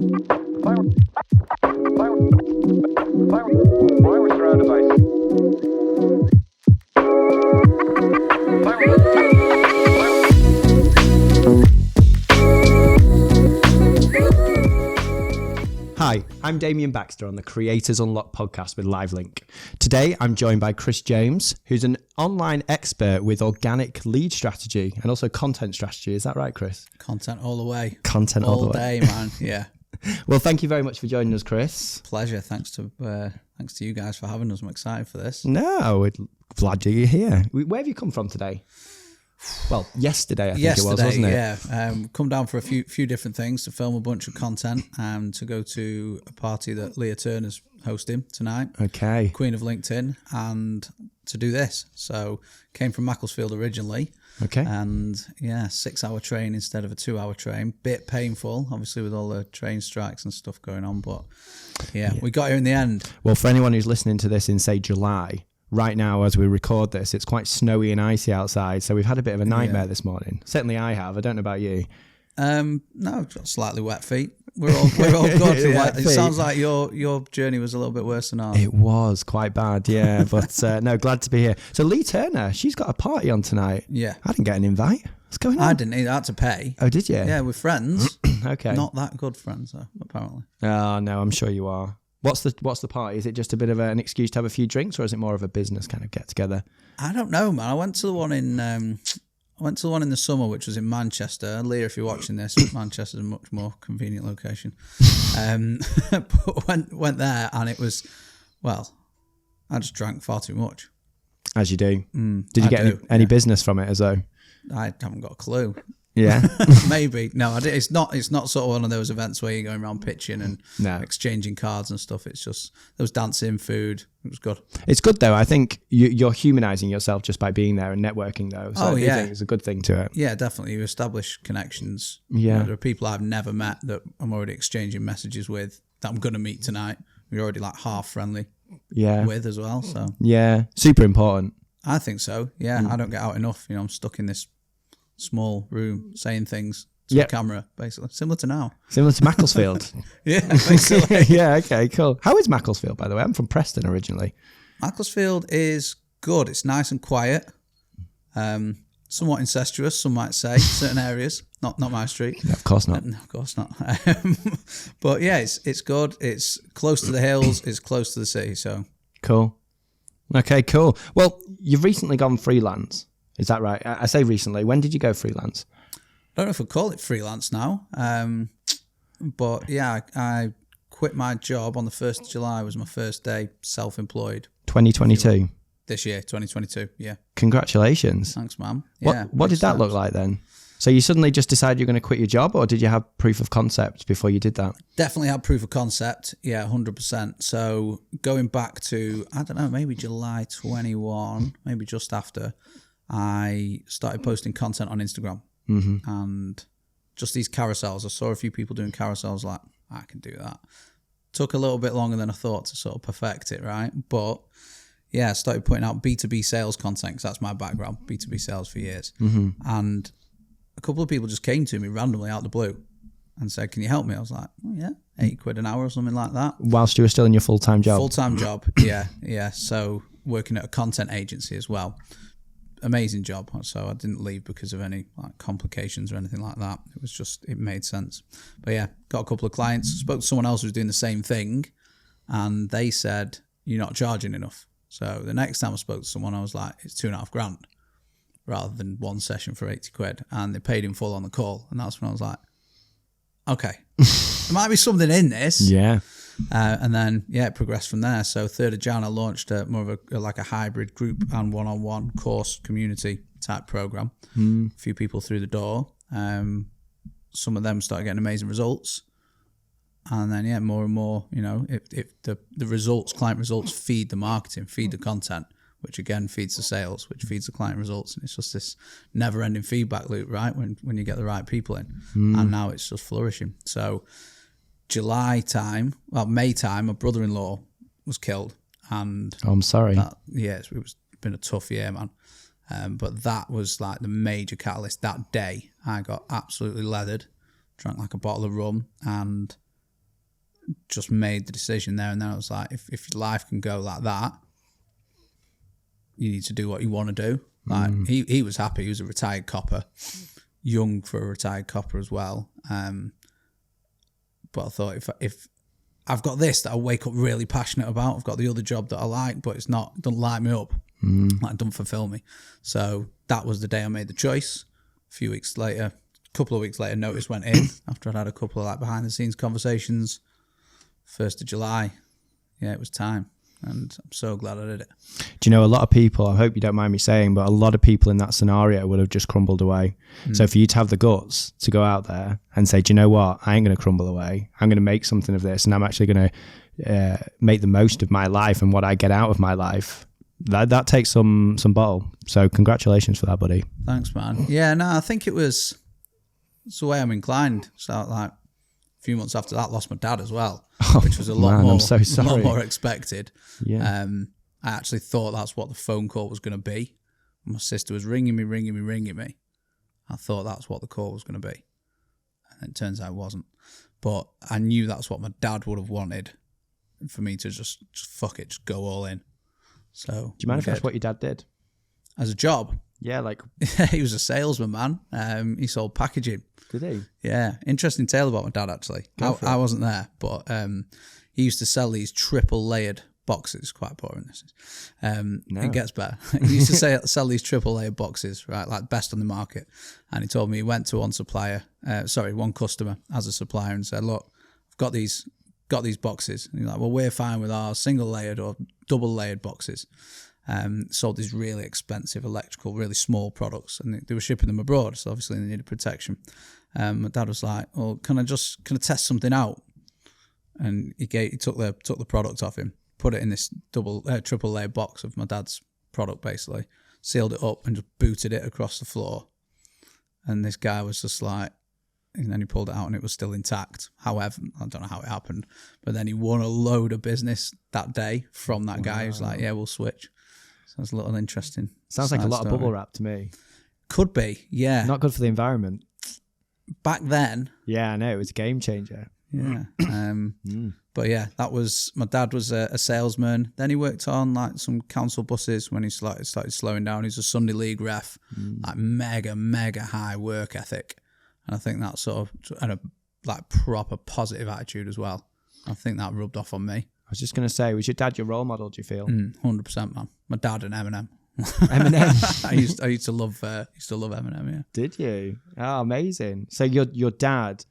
We're surrounded by. Hi, I'm Damien Baxter on the Creators Unlock podcast with LiveLink. Today, I'm joined by Chris James, who's an online expert with organic lead strategy and also content strategy. Is that right, Chris? Content all the way. Content all the way. All day, man. Yeah. Well, thank you very much for joining us, Chris. Pleasure. Thanks to you guys for having us. I'm excited for this. No, we're glad you're here. Where have you come from today? Well, yesterday, I think it was, wasn't it? Yeah. Come down for a few different things, to film a bunch of content and to go to a party that Leah Turner's hosting tonight. Okay. Queen of LinkedIn, and to do this. So came from Macclesfield originally. Okay. And yeah, 6-hour train instead of a 2-hour train. Bit painful, obviously, with all the train strikes and stuff going on. But yeah, we got here in the end. Well, for anyone who's listening to this in, say, July, right now as we record this, it's quite snowy and icy outside. So we've had a bit of a nightmare this morning. Certainly I have. I don't know about you. No, I've got slightly wet feet. We're all good. It sounds like your journey was a little bit worse than ours. It was quite bad, yeah. But no, glad to be here. So Lee Turner, she's got a party on tonight. Yeah. I didn't get an invite. What's going on? I didn't either. I had to pay. Oh, did you? Yeah, we're friends. Okay. Not that good friends, though, apparently. Oh, no, I'm sure you are. What's the party? Is it just a bit of an excuse to have a few drinks, or is it more of a business kind of get together? I don't know, man. I went to the one in the summer, which was in Manchester. Leah, if you're watching this, Manchester's a much more convenient location. But went there, and it was, well, I just drank far too much. As you do. Did you get any business from it as though? I haven't got a clue. Yeah. Maybe. No, it's not sort of one of those events where you're going around pitching and exchanging cards and stuff. It's just, there was dancing, food. It was good. It's good though. I think you're humanizing yourself just by being there and networking though. So I think it's a good thing to it. Yeah, definitely. You establish connections. Yeah. There are people I've never met that I'm already exchanging messages with that I'm going to meet tonight. We're already like half friendly with as well. So yeah, super important. I think so. Yeah. I don't get out enough. I'm stuck in this small room saying things to the camera, basically. Similar to now. Similar to Macclesfield. Yeah, basically. Yeah, okay, cool. How is Macclesfield, by the way? I'm from Preston originally. Macclesfield is good. It's nice and quiet. Somewhat incestuous, some might say, certain areas. Not my street. No, of course not. No, of course not. But yeah, it's good. It's close to the hills. It's close to the city. So cool. Okay, cool. Well, you've recently gone freelance. Is that right? I say recently. When did you go freelance? I don't know if I call it freelance now. But yeah, I quit my job on the 1st of July. Was my first day self-employed. 2022? This year, 2022, yeah. Congratulations. Thanks, man. Yeah, what did that look like then? So you suddenly just decided you're going to quit your job, or did you have proof of concept before you did that? Definitely had proof of concept. Yeah, 100%. So going back to, I don't know, maybe July 21, maybe just after, I started posting content on Instagram and just these carousels. I saw a few people doing carousels, like, I can do that. Took a little bit longer than I thought to sort of perfect it, right? But yeah, I started putting out B2B sales content because that's my background, B2B sales for years. And a couple of people just came to me randomly out of the blue and said, can you help me? I was like, oh, yeah, £80 an hour or something like that. Whilst you were still in your full-time job? Full-time job, yeah. So working at a content agency as well. Amazing job. So I didn't leave because of any like complications or anything like that. It was just, it made sense. But yeah, got a couple of clients, spoke to someone else who was doing the same thing, and they said, you're not charging enough. So the next time I spoke to someone, I was like, it's £2,500 rather than one session for £80. And they paid in full on the call. And that's when I was like, okay, there might be something in this. Yeah. And then, yeah, it progressed from there. So 3rd of Jan, I launched more of a hybrid group and one-on-one course community type program. A few people through the door. Some of them started getting amazing results. And then, yeah, more and more, if the results, client results feed the marketing, feed the content, which again feeds the sales, which feeds the client results. And it's just this never-ending feedback loop, right, when you get the right people in. And now it's just flourishing. So May time, my brother-in-law was killed. And oh, I'm sorry. It was been a tough year, man. But that was like the major catalyst. That day, I got absolutely leathered, drank like a bottle of rum, and just made the decision there and then. I was like, if your life can go like that, you need to do what you want to do. Like he was happy. He was a retired copper, young for a retired copper as well. But I thought if I've got this that I wake up really passionate about, I've got the other job that I like, but doesn't light me up, like, doesn't fulfill me. So that was the day I made the choice. A couple of weeks later, notice went in after I'd had a couple of like behind the scenes conversations. 1st of July, yeah, it was time. And I'm so glad I did it. Do you know, a lot of people, I hope you don't mind me saying, but a lot of people in that scenario would have just crumbled away. So for you to have the guts to go out there and say, do you know what, I ain't going to crumble away. I'm going to make something of this, and I'm actually going to make the most of my life and what I get out of my life. That takes some bottle. So congratulations for that, buddy. Thanks, man. Yeah, no, I think it's the way I'm inclined. So like a few months after that, lost my dad as well, which was a lot more expected. Yeah. I actually thought that's what the phone call was going to be. My sister was ringing me. I thought that's what the call was going to be. And it turns out it wasn't. But I knew that's what my dad would have wanted, for me to just fuck it, just go all in. So, do you mind if that's what your dad did? As a job? Yeah, like... He was a salesman, man. He sold packaging. Did he? Yeah. Interesting tale about my dad, actually. I wasn't there, but he used to sell these triple layered boxes. Quite boring, this is. It gets better. He used to sell these triple layered boxes, right, like best on the market. And he told me he went to one customer as a supplier and said, look, I've got these boxes. And he's like, well, we're fine with our single layered or double layered boxes. Sold these really expensive electrical, really small products, and they were shipping them abroad, so obviously they needed protection. My dad was like, well, can I test something out? And he took the product off him, put it in this triple layer box of my dad's product, basically, sealed it up and just booted it across the floor. And this guy was just like, and then he pulled it out and it was still intact. However, I don't know how it happened, but then he won a load of business that day from that guy who's like, yeah, we'll switch. So it's a little interesting. Sounds like a lot of bubble wrap to me. Could be, yeah. Not good for the environment. Back then. Yeah, I know. It was a game changer. Yeah. But yeah, my dad was a salesman. Then he worked on like some council buses when he started slowing down. He's a Sunday League ref, like mega high work ethic. And I think that sort of, and a like proper positive attitude as well. I think that rubbed off on me. I was just going to say, was your dad your role model, do you feel? 100%, man. My dad and Eminem. Eminem? I used to love Eminem, yeah. Did you? Oh, amazing. So your dad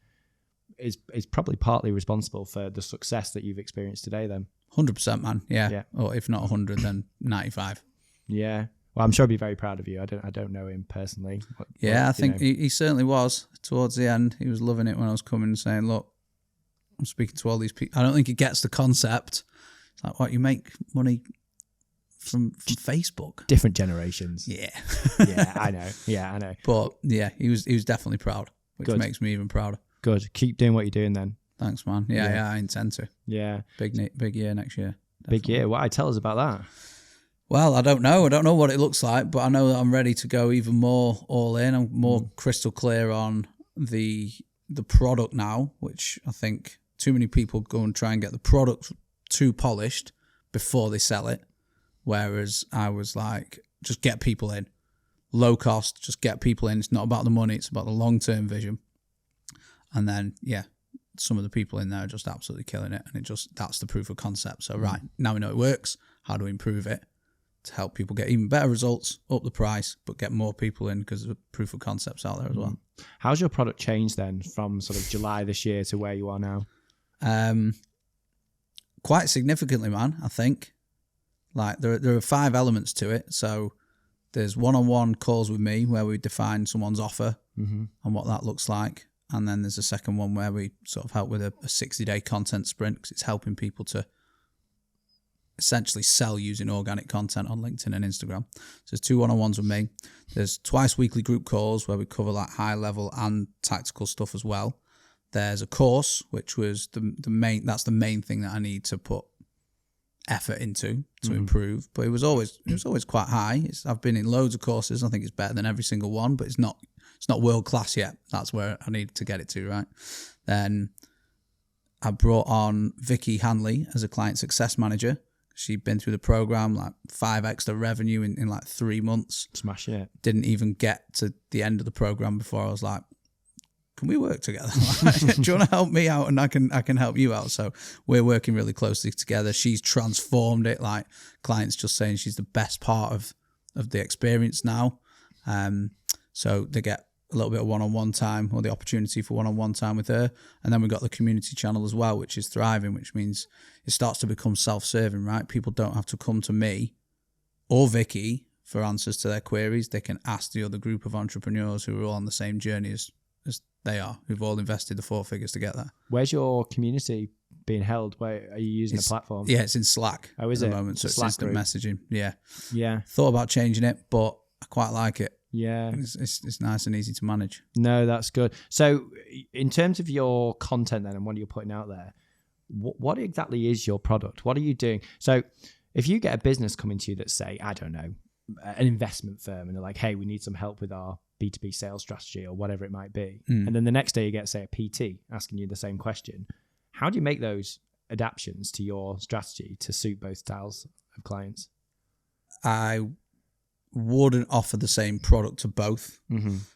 is probably partly responsible for the success that you've experienced today then? 100%, man. Yeah. Or if not 100, then 95. Yeah. Well, I'm sure he'd be very proud of you. I don't know him personally. I think he certainly was. Towards the end, he was loving it when I was coming and saying, look, I'm speaking to all these people. I don't think he gets the concept. It's like, what, you make money from Facebook? Different generations. Yeah. Yeah, I know. Yeah, I know. But yeah, he was definitely proud, which makes me even prouder. Good. Keep doing what you're doing then. Thanks, man. Yeah, I intend to. Yeah. Big year next year. Definitely. Big year. What? Tell us about that. Well, I don't know. I don't know what it looks like, but I know that I'm ready to go even more all in. I'm more crystal clear on the product now, which I think too many people go and try and get the product too polished before they sell it. Whereas I was like, just get people in. Low cost, just get people in. It's not about the money, it's about the long-term vision. And then, yeah, some of the people in there are just absolutely killing it. And that's the proof of concept. So, right, now we know it works. How do we improve it to help people get even better results, up the price, but get more people in because the proof of concept's out there as well. How's your product changed then from sort of July this year to where you are now? Quite significantly, man, I think. Like there are 5 elements to it. So there's one-on-one calls with me where we define someone's offer and what that looks like. And then there's a second one where we sort of help with a 60-day content sprint because it's helping people to essentially sell using organic content on LinkedIn and Instagram. So there's 2 one-on-ones with me. There's twice weekly group calls where we cover like high level and tactical stuff as well. There's a course, which was that's the main thing that I need to put effort into to improve. But it was always quite high. I've been in loads of courses. I think it's better than every single one, but it's not world class yet. That's where I need to get it to, right? Then I brought on Vicky Hanley as a client success manager. She'd been through the program, like 5x the revenue in like 3 months. Smashing it. Didn't even get to the end of the program before I was like, can we work together? Do you want to help me out and I can help you out? So we're working really closely together. She's transformed it. Like clients just saying she's the best part of the experience now. So they get a little bit of one-on-one time, or the opportunity for one-on-one time with her. And then we've got the community channel as well, which is thriving, which means it starts to become self-serving, right? People don't have to come to me or Vicky for answers to their queries. They can ask the other group of entrepreneurs who are all on the same journey as they are, who've all invested the 4 figures to get there. Where's your community being held? Where are you using a platform? Yeah, it's in Slack at the moment. So it's instant messaging. Yeah. Yeah. Thought about changing it, but I quite like it. Yeah. It's nice and easy to manage. No, that's good. So in terms of your content then and what you're putting out there, what exactly is your product? What are you doing? So if you get a business coming to you that say, I don't know, an investment firm, and they're like, hey, we need some help with our B2B sales strategy or whatever it might be. And then the next day you get, say, a PT asking you the same question. How do you make those adaptations to your strategy to suit both styles of clients? I wouldn't offer the same product to both.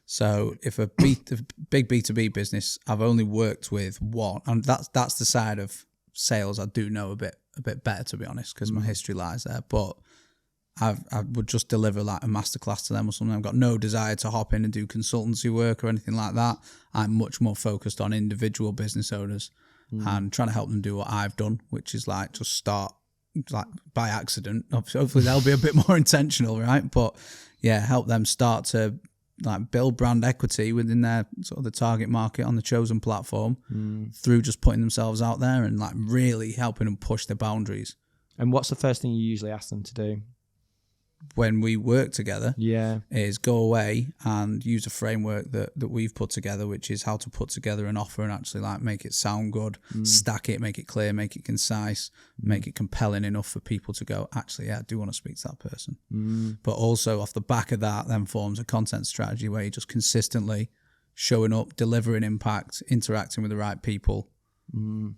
So if a big B2B business, I've only worked with one, and that's the side of sales I do know a bit better, to be honest, because my history lies there. But I would just deliver like a masterclass to them or something. I've got no desire to hop in and do consultancy work or anything like that. I'm much more focused on individual business owners and trying to help them do what I've done, which is like just start like by accident. Hopefully they'll be a bit more intentional, right? But yeah, help them start to like build brand equity within their sort of the target market on the chosen platform through just putting themselves out there and like really helping them push their boundaries. And what's the first thing you usually ask them to do? When we work together, yeah, is go away and use a framework that we've put together, which is how to put together an offer and actually like make it sound good, stack it, make it clear, make it concise, make it compelling enough for people to go, actually, yeah, I do want to speak to that person. But also off the back of that then forms a content strategy where you're just consistently showing up, delivering impact, interacting with the right people. And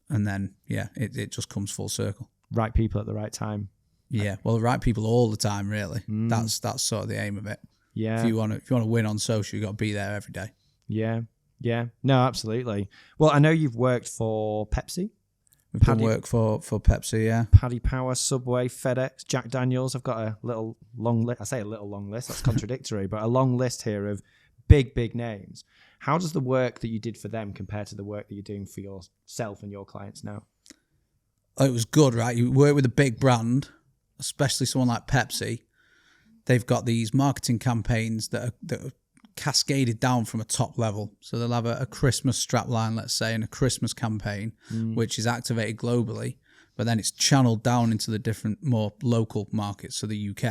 then, yeah, it just comes full circle. Right people at the right time. Yeah, well, the right people all the time, really. That's sort of the aim of it. Yeah. If you want to win on social, you got to be there every day. Yeah. Yeah. No, absolutely. Well, I know you've worked for Pepsi. We've done work for Pepsi, yeah. Paddy Power, Subway, FedEx, Jack Daniels. I've got a little long list. I say a little long list. That's contradictory, but a long list here of big names. How does the work that you did for them compare to the work that you're doing for yourself and your clients now? Oh, it was good, right? You work with a big brand, especially someone like Pepsi. They've got these marketing campaigns that are cascaded down from a top level. So they'll have a Christmas strapline, let's say, and a Christmas campaign, which is activated globally, but then it's channeled down into the different, more local markets, so the UK.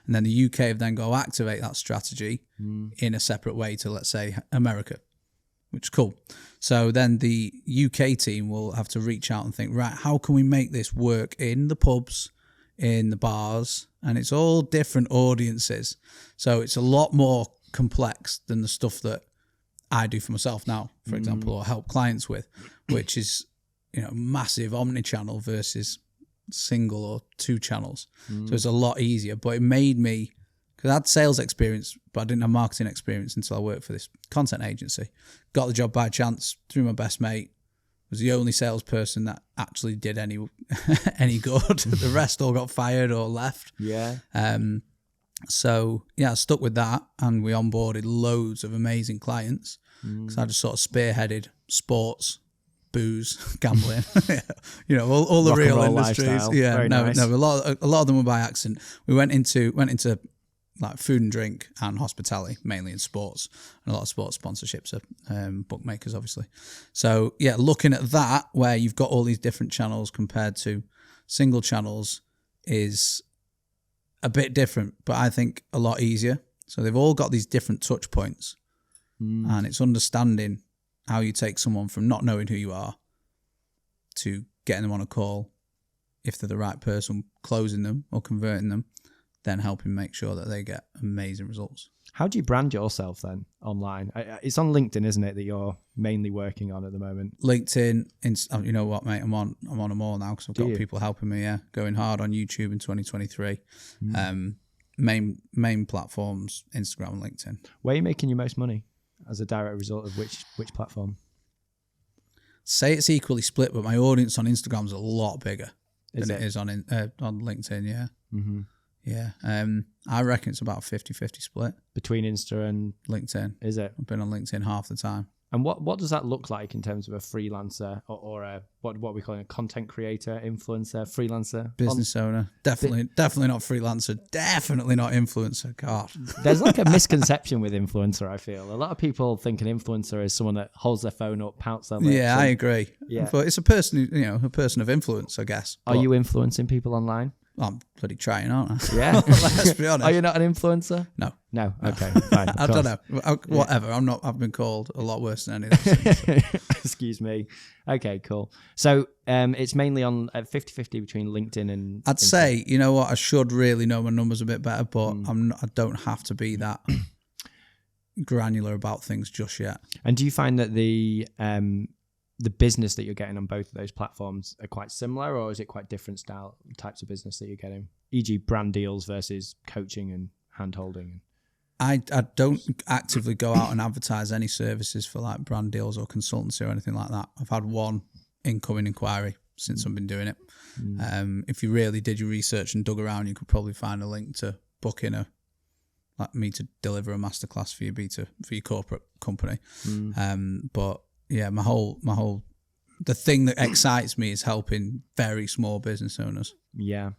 And then the UK have then go activate that strategy in a separate way to, let's say, America, which is cool. So then the UK team will have to reach out and think, right, how can we make this work in the pubs, in the bars, and it's all different audiences. So it's a lot more complex than the stuff that I do for myself now, for example, or help clients with, which is, massive omni-channel versus single or 2 channels. So it's a lot easier, but it made me, because I had sales experience, but I didn't have marketing experience until I worked for this content agency. Got the job by chance through my best mate. Was the only salesperson that actually did any good. The rest all got fired or left. Yeah. So yeah, I stuck with that, and we onboarded loads of amazing clients. Because I just sort of spearheaded sports, booze, gambling, all the Rock and real roll industries. lifestyle. Yeah, Very nice. a lot of them were by accident. We went into like food and drink and hospitality, mainly in sports, and a lot of sports sponsorships are bookmakers, obviously. So yeah, looking at that, where you've got all these different channels compared to single channels, is a bit different, but I think a lot easier. So they've all got these different touch points, and it's understanding how you take someone from not knowing who you are to getting them on a call, if they're the right person, closing them or converting them, then helping make sure that they get amazing results. How do you brand yourself then online? It's on LinkedIn, isn't it, that you're mainly working on at the moment? LinkedIn, you know what, mate? I'm on them all now because I've got people helping me. Yeah, going hard on YouTube in 2023. Main platforms, Instagram and LinkedIn. Where are you making your most money as a direct result of which platform? Say it's equally split, but my audience on Instagram is a lot bigger Is than it? it is on LinkedIn. Yeah. Mm-hmm. Yeah, I reckon it's about 50-50 split. Between Insta and LinkedIn. Is it? I've been on LinkedIn half the time. And what does that look like in terms of a freelancer or a what we call a content creator, influencer, freelancer, Business owner? Definitely not freelancer. Definitely not influencer. God, there's like a misconception with influencer. I feel a lot of people think an influencer is someone that holds their phone up, pouts their lips. Yeah, I agree. Yeah, but it's a person, a person of influence, I guess. Are you influencing people online? I'm bloody trying, aren't I? Yeah. Let's be honest. Are you not an influencer? No. Okay, fine. I don't know. Whatever. I'm not. I've been called a lot worse than any of those. Excuse me. Okay, cool. So it's mainly on 50-50 between LinkedIn and I'd say, you know what, I should really know my numbers a bit better, but I don't have to be that granular about things just yet. And do you find that the business that you're getting on both of those platforms are quite similar, or is it quite different types of business that you're getting, e.g. brand deals versus coaching and hand-holding? I don't actively go out and advertise any services for like brand deals or consultancy or anything like that. I've had one incoming inquiry since I've been doing it. If you really did your research and dug around, you could probably find a link to book in like me to deliver a masterclass for your corporate company. But yeah, my whole the thing that excites me is helping very small business owners. Yeah.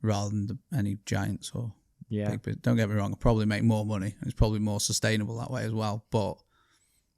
Rather than any giants or yeah. big. Don't get me wrong, I'll probably make more money. It's probably more sustainable that way as well. But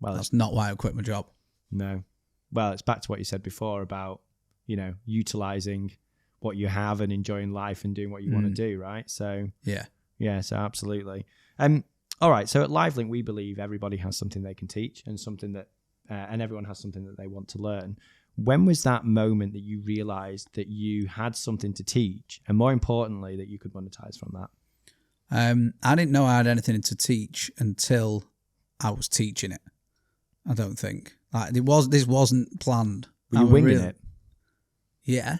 that's not why I quit my job. No. Well, it's back to what you said before about, utilizing what you have and enjoying life and doing what you want to do, right? So yeah, so absolutely. All right, so at LiveLink, we believe everybody has something they can teach and something that and everyone has something that they want to learn. When was that moment that you realized that you had something to teach, and more importantly, that you could monetize from that? I didn't know I had anything to teach until I was teaching it. I don't think this wasn't planned. Were you winging it? Yeah,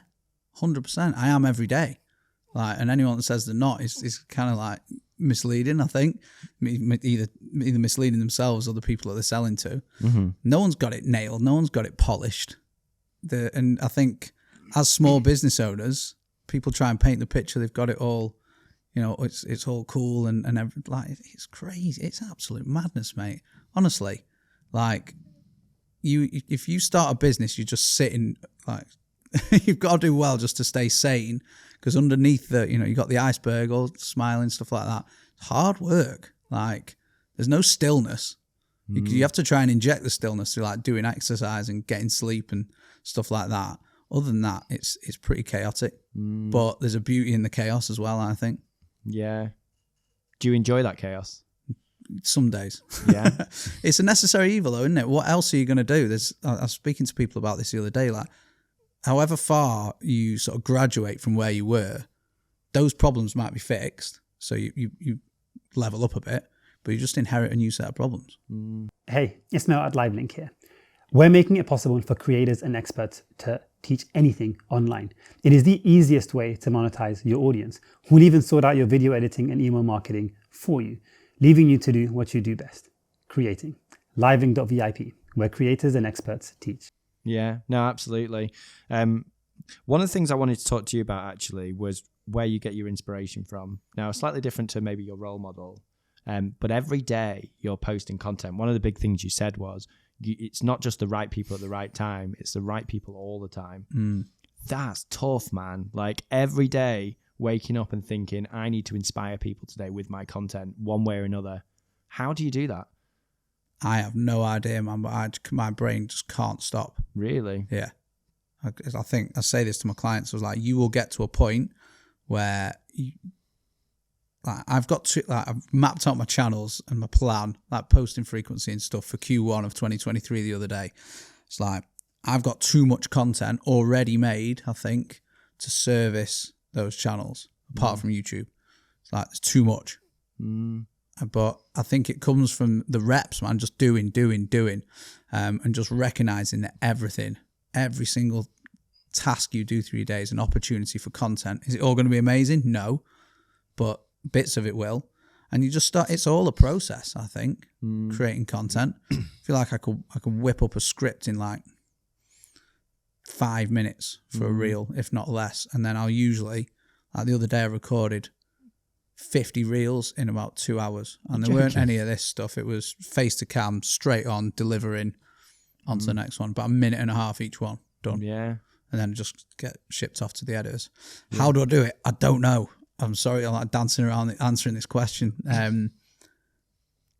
100%. I am every day. And anyone that says they're not is kind of like misleading. I think either misleading themselves or the people that they're selling to. Mm-hmm. No one's got it nailed. No one's got it polished. And I think as small business owners, people try and paint the picture they've got it all. It's all cool and it's crazy. It's absolute madness, mate. Honestly, if you start a business, you're just sitting you've got to do well just to stay sane, because underneath you got the iceberg, all smiling, stuff like that. It's hard work. There's no stillness. You have to try and inject the stillness through doing exercise and getting sleep and stuff like that. Other than that, it's pretty chaotic. But there's a beauty in the chaos as well, I think. Yeah. Do you enjoy that chaos? Some days. Yeah. It's a necessary evil though, isn't it? What else are you going to do? I was speaking to people about this the other day, however far you sort of graduate from where you were, those problems might be fixed. So you level up a bit, but you just inherit a new set of problems. Hey, it's Mel at LiveLink here. We're making it possible for creators and experts to teach anything online. It is the easiest way to monetize your audience. We'll even sort out your video editing and email marketing for you, leaving you to do what you do best, creating. LiveLink.vip, where creators and experts teach. Yeah, no, absolutely. One of the things I wanted to talk to you about actually was where you get your inspiration from. Now, slightly different to maybe your role model, but every day you're posting content. One of the big things you said was, it's not just the right people at the right time, it's the right people all the time. That's tough, man. Every day waking up and thinking, I need to inspire people today with my content one way or another. How do you do that? I have no idea, man, but my brain just can't stop. Really? Yeah. I think I say this to my clients. I was you will get to a point where I've mapped out my channels and my plan, posting frequency and stuff for Q1 of 2023 the other day. It's I've got too much content already made, I think, to service those channels apart from YouTube. It's there's too much. But I think it comes from the reps, man, just doing, and just recognizing that every single task you do through your day is an opportunity for content. Is it all going to be amazing? No, but bits of it will. And you just start, it's all a process, I think, creating content. I feel like I could whip up a script in like 5 minutes for a reel, if not less. And then I'll usually, like the other day I recorded 50 reels in about 2 hours. And there weren't any of this stuff. It was face to cam, straight on, delivering onto the next one. About a minute and a half each one, done. Yeah. And then just get shipped off to the editors. Yeah. How do I do it? I don't know. I'm sorry, I'm like dancing around answering this question.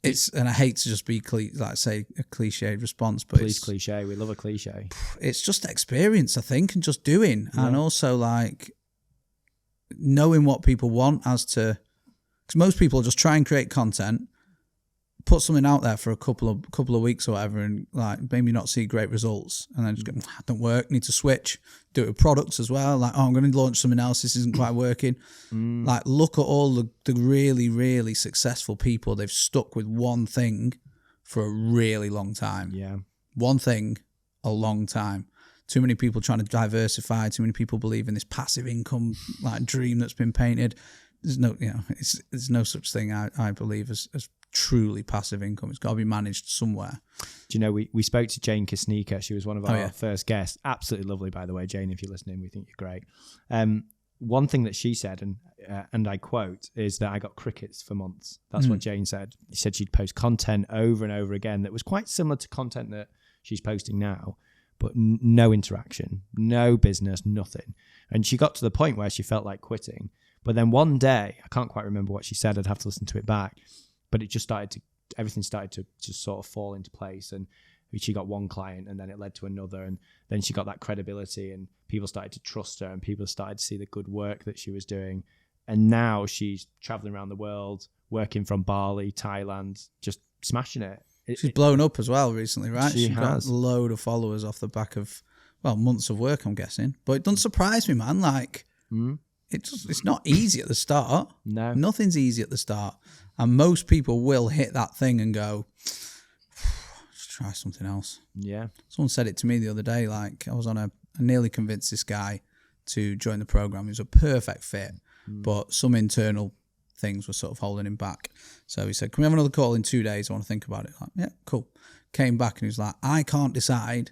It's, and I hate to just be like say a cliched response, but Please cliche. We love a cliche. It's just experience, I think, and just doing, and also like knowing what people want as to, because most people just try and create content, put something out there for a couple of weeks or whatever, and like maybe not see great results, and then just go, don't work, need to switch, do it with products as well. Like, oh, I'm going to launch something else, this isn't quite working. Like, look at all the really, really successful people. They've stuck with one thing for a really long time. Yeah. One thing, a long time. Too many people trying to diversify. Too many people believe in this passive income like dream that's been painted. There's no, there's no such thing, I believe, as truly passive income. It's got to be managed somewhere. Do you know, we spoke to Jane Kasnika. She was one of our first guests. Absolutely lovely, by the way, Jane, if you're listening, we think you're great. One thing that she said, and I quote, is that I got crickets for months. That's what Jane said. She said she'd post content over and over again that was quite similar to content that she's posting now, but no interaction, no business, nothing. And she got to the point where she felt like quitting. But then one day, I can't quite remember what she said, I'd have to listen to it back, but it just everything started to just sort of fall into place, and she got one client, and then it led to another, and then she got that credibility, and people started to trust her, and people started to see the good work that she was doing. And now she's traveling around the world, working from Bali, Thailand, just smashing it. She's blown up as well recently, right? She got a load of followers off the back of, well, months of work, I'm guessing. But it doesn't surprise me, man. Like, it's not easy at the start. No. Nothing's easy at the start. And most people will hit that thing and go, let's try something else. Yeah. Someone said it to me the other day. Like, I nearly convinced this guy to join the program. He was a perfect fit, but some internal things were sort of holding him back. So he said, can we have another call in 2 days? I want to think about it. Like, yeah, cool. Came back and he was like, I can't decide.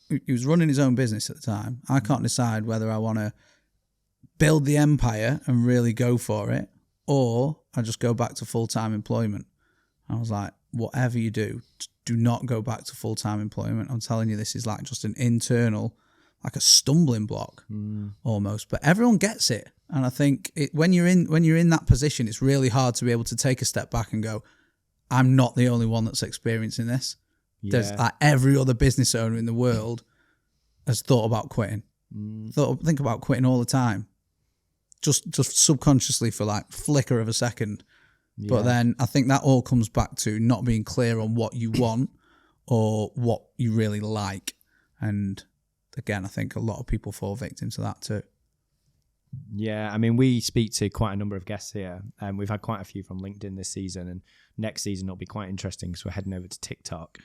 He was running his own business at the time. I can't decide whether I want to build the empire and really go for it, or I just go back to full-time employment. I was like, whatever you do not go back to full-time employment. I'm telling you, this is like just an internal, like a stumbling block almost. But everyone gets it. And I think when you're in that position, it's really hard to be able to take a step back and go, I'm not the only one that's experiencing this. Yeah. There's like every other business owner in the world has thought about quitting. Think about quitting all the time. Just subconsciously for like flicker of a second. Yeah. But then I think that all comes back to not being clear on what you want or what you really like. And again, I think a lot of people fall victim to that too. Yeah, I mean, we speak to quite a number of guests here, and we've had quite a few from LinkedIn this season, and next season it'll be quite interesting because we're heading over to TikTok.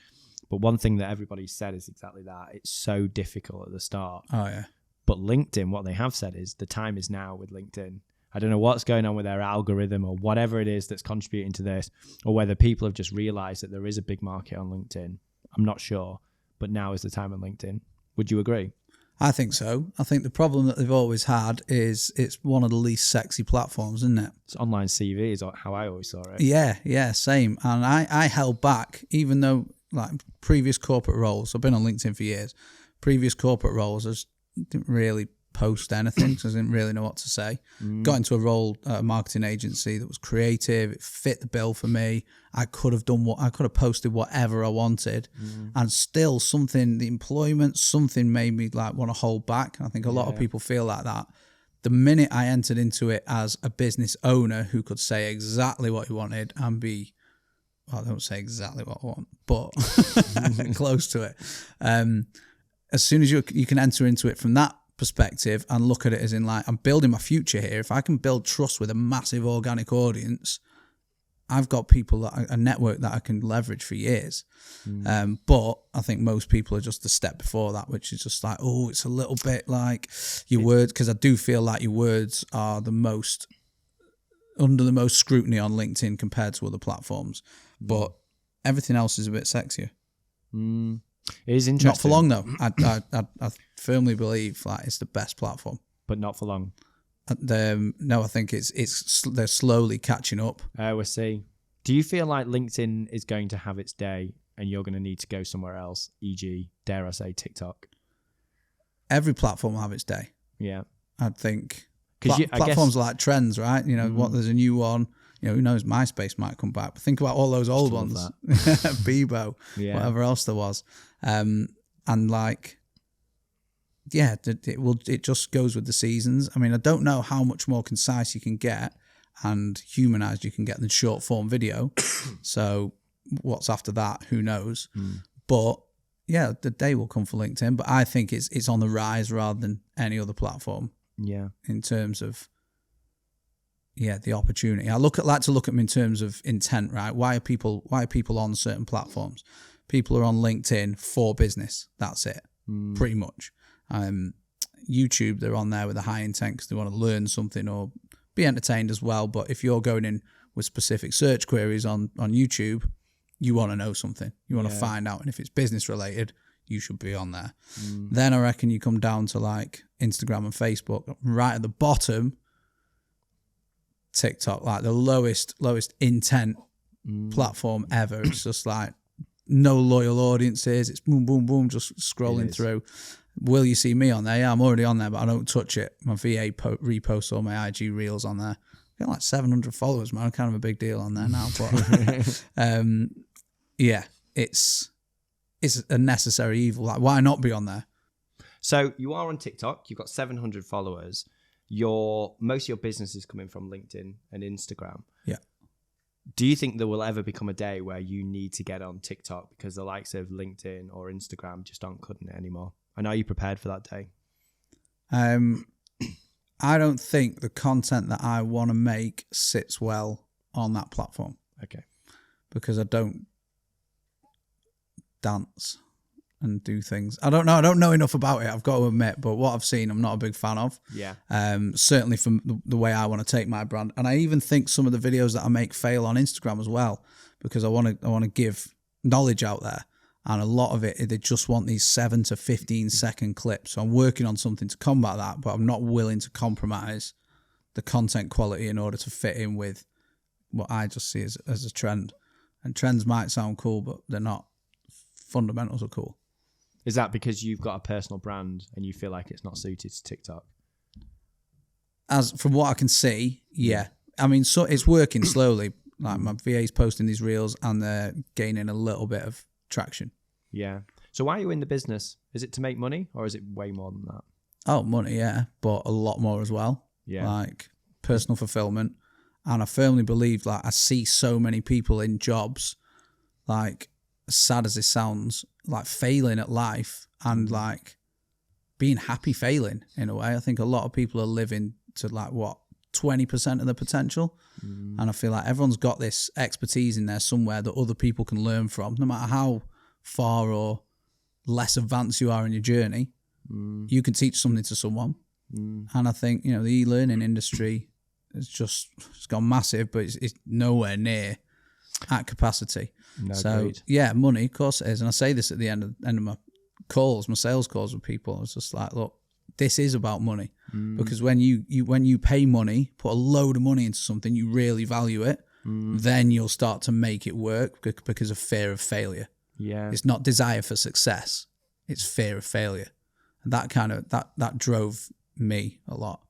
But one thing that everybody said is exactly that. It's so difficult at the start. Oh, yeah. But LinkedIn, what they have said is the time is now with LinkedIn. I don't know what's going on with their algorithm or whatever it is that's contributing to this, or whether people have just realized that there is a big market on LinkedIn. I'm not sure, but now is the time on LinkedIn. Would you agree? I think so. I think the problem that they've always had is it's one of the least sexy platforms, isn't it? It's online CV is how I always saw it. Yeah, same. And I held back, even though like previous corporate roles, I've been on LinkedIn for years, previous corporate roles, I just didn't really post anything because I didn't really know what to say. Got into a role at a marketing agency that was creative. It fit the bill for me. I could have posted whatever I wanted, and still the employment, something made me like want to hold back. And I think a lot of people feel like that. The minute I entered into it as a business owner who could say exactly what he wanted and be, well, I don't say exactly what I want, but close to it. As soon as you can enter into it from that perspective and look at it as in like, I'm building my future here. If I can build trust with a massive organic audience, I've got people a network that I can leverage for years. But I think most people are just a step before that, which is just like, oh, it's a little bit like your words, because I do feel like your words are under the most scrutiny on LinkedIn compared to other platforms. But everything else is a bit sexier. It is interesting. Not for long though. I firmly believe like it's the best platform. But not for long. No, I think they're slowly catching up. We'll see. Do you feel like LinkedIn is going to have its day and you're going to need to go somewhere else, e.g., dare I say, TikTok? Every platform will have its day. Yeah. I think I platforms guess, are like trends, right? You know, there's a new one. You know, who knows? MySpace might come back. But think about all those old ones, Bebo, whatever else there was, and like, yeah, it just goes with the seasons. I mean, I don't know how much more concise you can get and humanized you can get than short form video. So what's after that? Who knows? But yeah, the day will come for LinkedIn. But I think it's on the rise rather than any other platform. Yeah. In terms of the opportunity. I like to look at them in terms of intent, right? Why are people on certain platforms? People are on LinkedIn for business. That's it, pretty much. YouTube, they're on there with a high intent because they want to learn something or be entertained as well. But if you're going in with specific search queries on YouTube, you want to know something. You want to find out. And if it's business related, you should be on there. Then I reckon you come down to like Instagram and Facebook. Right at the bottom, TikTok, like the lowest intent platform ever. It's just like no loyal audiences. It's boom, boom, boom, just scrolling through. Will you see me on there? Yeah, I'm already on there, but I don't touch it. My VA reposts all my IG reels on there. I've got like 700 followers, man. I'm kind of a big deal on there now. But yeah, it's a necessary evil. Like, why not be on there? So you are on TikTok. You've got 700 followers. Most of your business is coming from LinkedIn and Instagram. Yeah. Do you think there will ever become a day where you need to get on TikTok because the likes of LinkedIn or Instagram just aren't cutting it anymore? And are you prepared for that day? I don't think the content that I want to make sits well on that platform. Okay. Because I don't dance and do things. I don't know. I don't know enough about it, I've got to admit. But what I've seen, I'm not a big fan of. Yeah. Certainly from the way I want to take my brand. And I even think some of the videos that I make fail on Instagram as well, because I want to give knowledge out there. And a lot of it, they just want these 7 to 15 second clips. So I'm working on something to combat that, but I'm not willing to compromise the content quality in order to fit in with what I just see as a trend. And trends might sound cool, but they're not. Fundamentals are cool. Is that because you've got a personal brand and you feel like it's not suited to TikTok? As from what I can see, yeah. I mean, so it's working slowly. Like my VA's posting these reels and they're gaining a little bit of traction. Yeah. So why are you in the business? Is it to make money or is it way more than that? Oh, money, yeah, but a lot more as well. Yeah. Like personal fulfillment. And I firmly believe, like, I see so many people in jobs, like, as sad as it sounds, like failing at life and like being happy failing in a way. I think a lot of people are living to like 20% of the potential. And I feel like everyone's got this expertise in there somewhere that other people can learn from, no matter how far or less advanced you are in your journey. You can teach something to someone. And I think, the e-learning industry it's gone massive, but it's nowhere near at capacity. No, so agreed. Yeah, money, of course it is. And I say this at the end of my calls, my sales calls with people. I was just like, look, this is about money. Because when you pay money, put a load of money into something, you really value it, then you'll start to make it work because of fear of failure. Yeah. It's not desire for success. It's fear of failure. And that drove me a lot.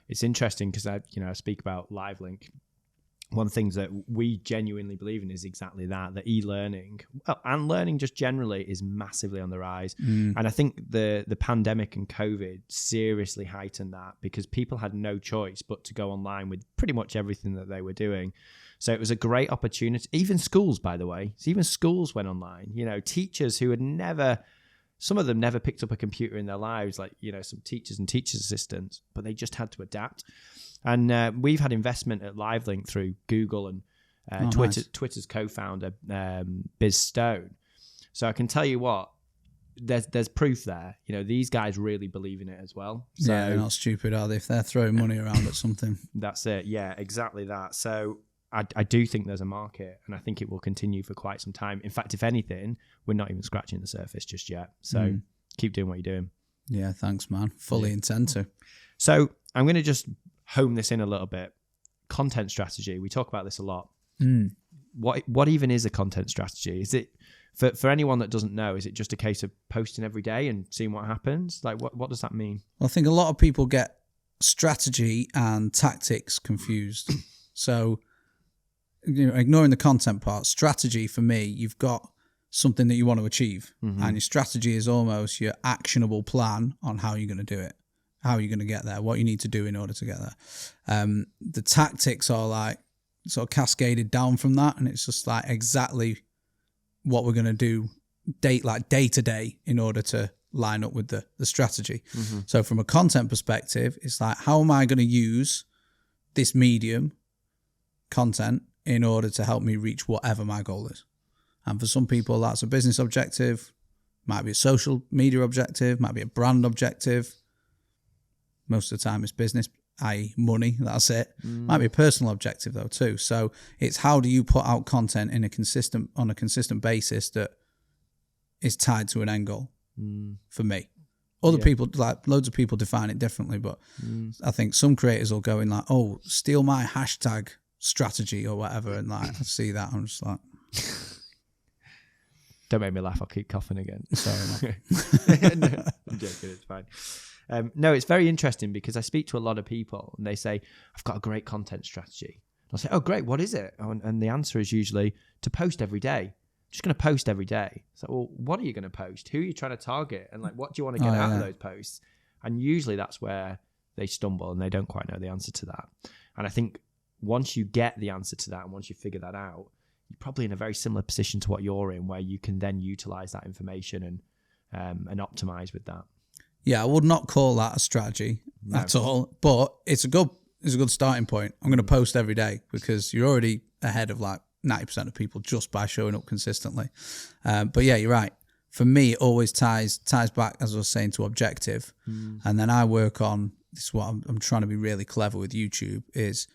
It's interesting because I speak about LiveLink. One of the things that we genuinely believe in is exactly that e-learning and learning just generally is massively on the rise. And I think the pandemic and COVID seriously heightened that because people had no choice but to go online with pretty much everything that they were doing. So it was a great opportunity. Even schools, by the way, even schools went online. Teachers who had some of them never picked up a computer in their lives, like, some teachers and teachers' assistants, but they just had to adapt. And we've had investment at LiveLink through Google Nice. Twitter's co-founder, Biz Stone. So I can tell you what, there's proof there. You know, these guys really believe in it as well. So Yeah, they're not stupid, are they? If they're throwing money around at something. that's it. Yeah, exactly that. So I do think there's a market, and I think it will continue for quite some time. In fact, if anything, we're not even scratching the surface just yet. So keep doing what you're doing. Yeah, thanks, man. Fully intend to. So I'm going to just hone this in a little bit. Content strategy. We talk about this a lot. What even is a content strategy? Is it for anyone that doesn't know? Is it just a case of posting every day and seeing what happens? Like, what does that mean? Well, I think a lot of people get strategy and tactics confused. So, you know, ignoring the content part, strategy for me, you've got something that you want to achieve, and your strategy is almost your actionable plan on how you're going to do it, how you're going to get there, what you need to do in order to get there. The tactics are like sort of cascaded down from that, and it's just like exactly what we're going to do day to day in order to line up with the strategy. So from a content perspective, it's like, how am I going to use this medium content in order to help me reach whatever my goal is? And for some people, that's a business objective, might be a social media objective, might be a brand objective. Most of the time it's business, i.e. money, that's it. Might be a personal objective though too. So it's how do you put out content on a consistent basis that is tied to an end goal for me. Other people, like loads of people define it differently, but I think some creators will go in like, oh, steal my hashtag strategy or whatever, and like I see that, I'm just like... Don't make me laugh, I'll keep coughing again. Sorry, No, I'm joking, it's fine. No, it's very interesting because I speak to a lot of people and they say, I've got a great content strategy. I'll say, oh, great, what is it? And the answer is usually to post every day. Just going to post every day. So, well, what are you going to post? Who are you trying to target? And like, what do you want to get out of those posts? And usually that's where they stumble and they don't quite know the answer to that. And I think once you get the answer to that and once you figure that out, you're probably in a very similar position to what you're in, where you can then utilize that information and optimize with that. Yeah, I would not call that a strategy at all, but it's a good starting point. I'm going to post every day because you're already ahead of like 90% of people just by showing up consistently. But yeah, you're right. For me, it always ties back, as I was saying, to objective. And then I work on this. What I'm trying to be really clever with YouTube is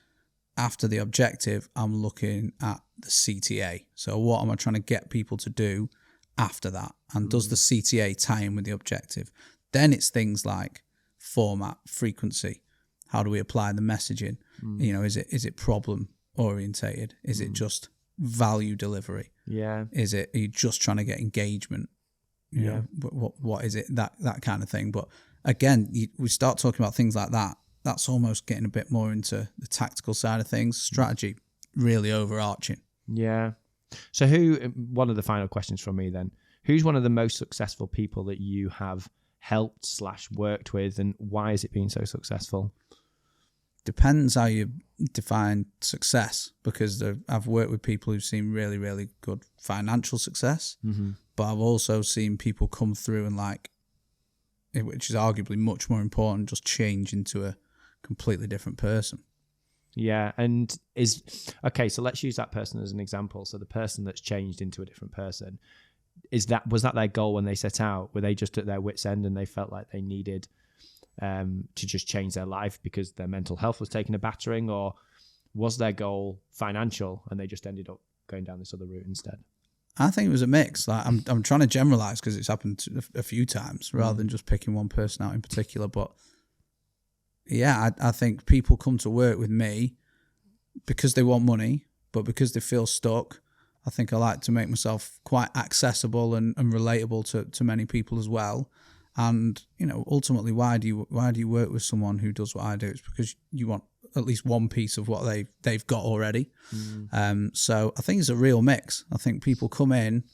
after the objective, I'm looking at the CTA. So what am I trying to get people to do after that? And does the CTA tie in with the objective? Then it's things like format, frequency. How do we apply the messaging? You know, is it problem orientated? Is it just value delivery? Yeah. Are you just trying to get engagement? You know, what is it? That kind of thing. But again, we start talking about things like that. That's almost getting a bit more into the tactical side of things. Strategy, really overarching. Yeah. So one of the final questions from me then, who's one of the most successful people that you have helped / worked with, and why has it been so successful? Depends how you define success, because I've worked with people who've seen really, really good financial success, but I've also seen people come through and which is arguably much more important, just change into a completely different person. Yeah, and so let's use that person as an example. So the person that's changed into a different person, was that their goal when they set out? Were they just at their wit's end and they felt like they needed to just change their life because their mental health was taking a battering, or was their goal financial and they just ended up going down this other route instead? I think it was a mix. Like I'm trying to generalize because it's happened a few times rather than just picking one person out in particular. But yeah, I think people come to work with me because they want money, but because they feel stuck. I think I like to make myself quite accessible and relatable to many people as well. And, you know, ultimately, why do you work with someone who does what I do? It's because you want at least one piece of what they've got already. So I think it's a real mix. I think people come in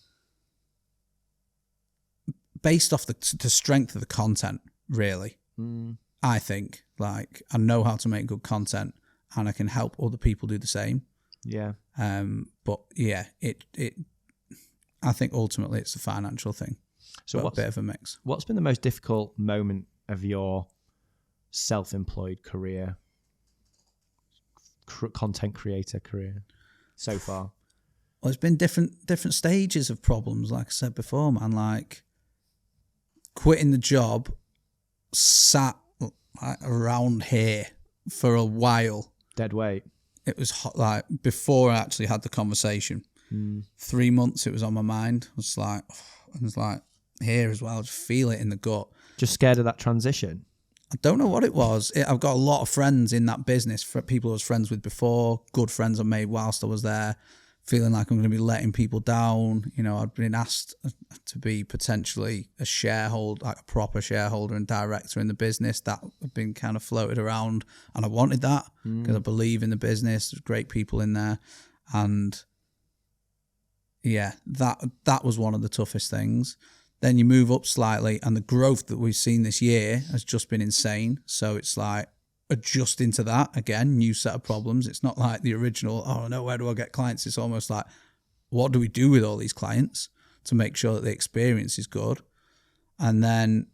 based off the strength of the content, really. I think, like, I know how to make good content and I can help other people do the same. Yeah. But yeah, I think ultimately it's a financial thing. So a bit of a mix. What's been the most difficult moment of your self-employed career, content creator career? so far? Well, it's been different stages of problems, like I said before, man. Like quitting the job, sat like around here for a while. Dead weight. It was hot, like before I actually had the conversation. 3 months it was on my mind. I was like here as well, just feel it in the gut. Just scared of that transition? I don't know what it was. I've got a lot of friends in that business, for people I was friends with before, good friends I made whilst I was there, feeling like I'm going to be letting people down. You know, I'd been asked to be potentially a shareholder, like a proper shareholder and director in the business. That had been kind of floated around, and I wanted that because I believe in the business. There's great people in there, and yeah, that was one of the toughest things. Then you move up slightly, and the growth that we've seen this year has just been insane. So it's like adjusting to that again, new set of problems. It's not like the original, oh no, where do I get clients? It's almost like, what do we do with all these clients to make sure that the experience is good? And then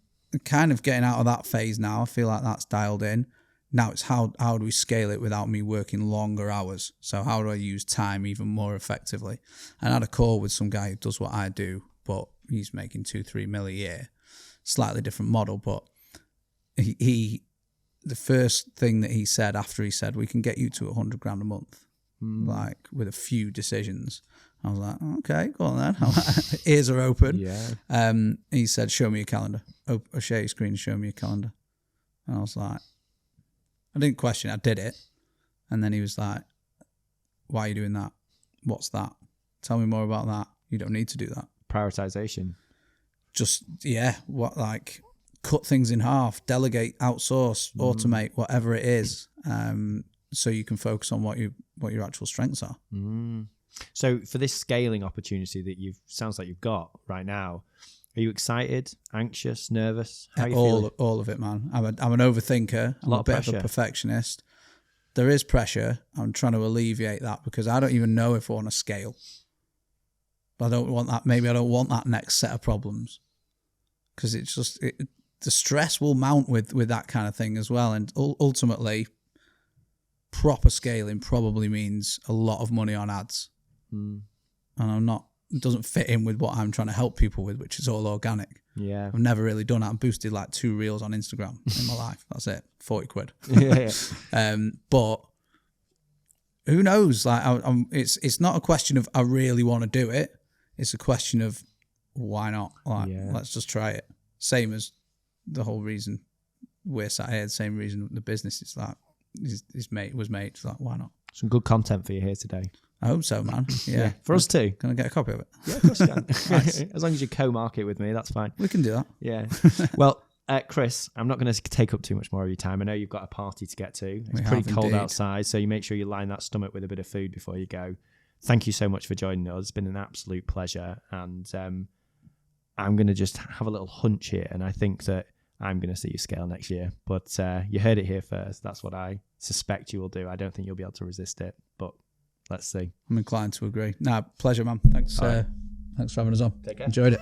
kind of getting out of that phase now, I feel like that's dialed in. Now it's how do we scale it without me working longer hours? So how do I use time even more effectively? And I had a call with some guy who does what I do, but he's making 2-3 mil a year. Slightly different model, but he the first thing that he said after he said, we can get you to 100 grand a month, like with a few decisions. I was like, okay, go on then. Ears are open. Yeah. He said, show me your calendar. Share your screen and show me your calendar. And I was like, I didn't question it. I did it. And then he was like, why are you doing that? What's that? Tell me more about that. You don't need to do that. Prioritization. Just, yeah, cut things in half, delegate, outsource, automate, whatever it is, so you can focus on what your actual strengths are. So for this scaling opportunity that sounds like you've got right now, are you excited, anxious, nervous? How you feeling? All of it, man. I'm an overthinker. I'm a bit of a perfectionist. There is pressure. I'm trying to alleviate that because I don't even know if I want to scale. But I don't want that. Maybe I don't want that next set of problems because it's just the stress will mount with that kind of thing as well. And ultimately, proper scaling probably means a lot of money on ads. And it doesn't fit in with what I'm trying to help people with, which is all organic. Yeah. I've never really done that. I've boosted like 2 reels on Instagram in my life. That's it. 40 quid. Yeah. But who knows? Like, it's not a question of I really want to do it. It's a question of why not? Like, let's just try it. Same as the whole reason we're sat here. The same reason the business is like was made. It's like, why not? Some good content for you here today. I hope so, man. Yeah. For us too. Can I get a copy of it? Yeah, of course you can. As long as you co-market with me, that's fine. We can do that. Yeah. Well, Chris, I'm not going to take up too much more of your time. I know you've got a party to get to. It's pretty cold outside, so you make sure you line that stomach with a bit of food before you go. Thank you so much for joining us. It's been an absolute pleasure. And I'm going to just have a little hunch here, and I think that I'm going to see you scale next year. But you heard it here first. That's what I suspect you will do. I don't think you'll be able to resist it, but let's see. I'm inclined to agree. Pleasure, man. Thanks. Thanks for having us on. Take care. Enjoyed it.